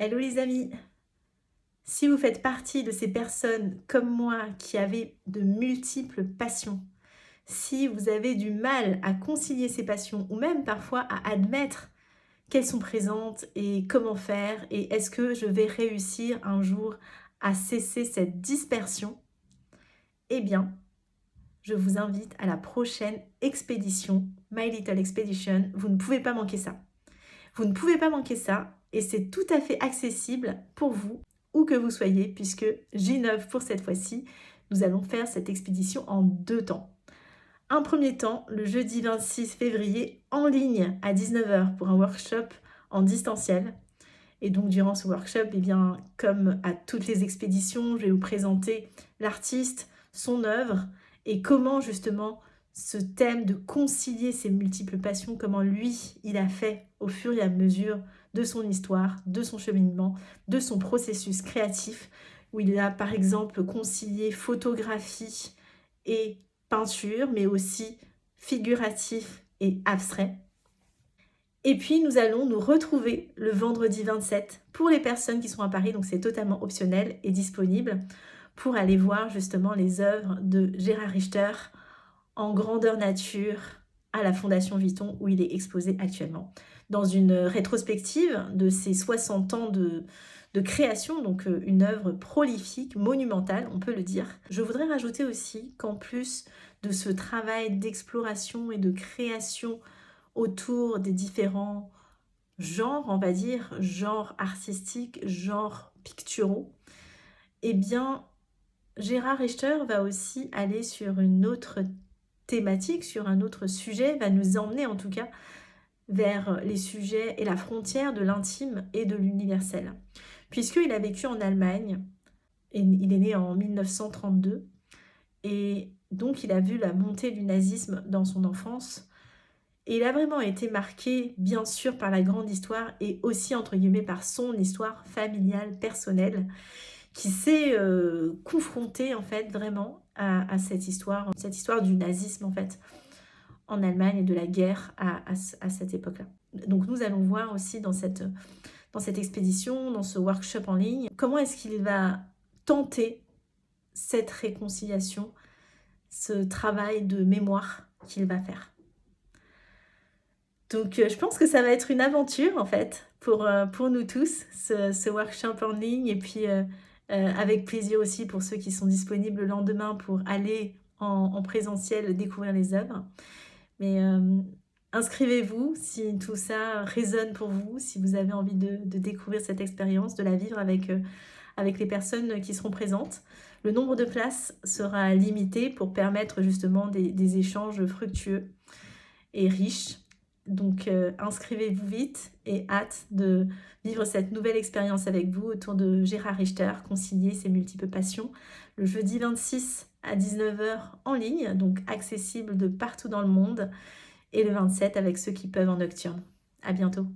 Hello les amis! Si vous faites partie de ces personnes comme moi qui avaient de multiples passions, si vous avez du mal à concilier ces passions ou même parfois à admettre qu'elles sont présentes et comment faire et est-ce que je vais réussir un jour à cesser cette dispersion, eh bien, je vous invite à la prochaine expédition, My Little Expedition. Vous ne pouvez pas manquer ça. Vous ne pouvez pas manquer ça et c'est tout à fait accessible pour vous, où que vous soyez, puisque j'innove pour cette fois-ci. Nous allons faire cette expédition en 2 temps. Un premier temps, le jeudi 26 février, en ligne à 19h pour un workshop en distanciel. Et donc durant ce workshop, eh bien, comme à toutes les expéditions, je vais vous présenter l'artiste, son œuvre et comment justement ce thème de concilier ses multiples passions, comment lui, il a fait au fur et à mesure de son histoire, de son cheminement, de son processus créatif, où il a par exemple concilié photographie et peinture, mais aussi figuratif et abstrait. Et puis nous allons nous retrouver le vendredi 27 pour les personnes qui sont à Paris, donc c'est totalement optionnel et disponible pour aller voir justement les œuvres de Gérard Richter en grandeur nature à la Fondation Vuitton où il est exposé actuellement. Dans une rétrospective de ses 60 ans de création, donc une œuvre prolifique, monumentale, on peut le dire. Je voudrais rajouter aussi qu'en plus de ce travail d'exploration et de création autour des différents genres, on va dire, genres artistiques, genres picturaux, eh bien, Gérard Richter va aussi aller sur une autre thématique, sur un autre sujet, va nous emmener en tout cas vers les sujets et la frontière de l'intime et de l'universel. Puisqu'il a vécu en Allemagne, et il est né en 1932, et donc il a vu la montée du nazisme dans son enfance, et il a vraiment été marqué, bien sûr, par la grande histoire et aussi, entre guillemets, par son histoire familiale, personnelle, qui s'est confronté, en fait, vraiment à cette histoire du nazisme, en fait, en Allemagne et de la guerre à cette époque-là. Donc, nous allons voir aussi dans cette expédition, dans ce workshop en ligne, comment est-ce qu'il va tenter cette réconciliation, ce travail de mémoire qu'il va faire. Donc, je pense que ça va être une aventure, en fait, pour nous tous, ce workshop en ligne. Et puis, avec plaisir aussi pour ceux qui sont disponibles le lendemain pour aller en présentiel découvrir les œuvres. Mais inscrivez-vous si tout ça résonne pour vous, si vous avez envie de découvrir cette expérience, de la vivre avec les personnes qui seront présentes. Le nombre de places sera limité pour permettre justement des échanges fructueux et riches. Donc inscrivez-vous vite et hâte de vivre cette nouvelle expérience avec vous autour de Gérard Richter, concilier ses multiples passions, le jeudi 26 à 19h en ligne, donc accessible de partout dans le monde, et le 27 avec ceux qui peuvent en nocturne. À bientôt.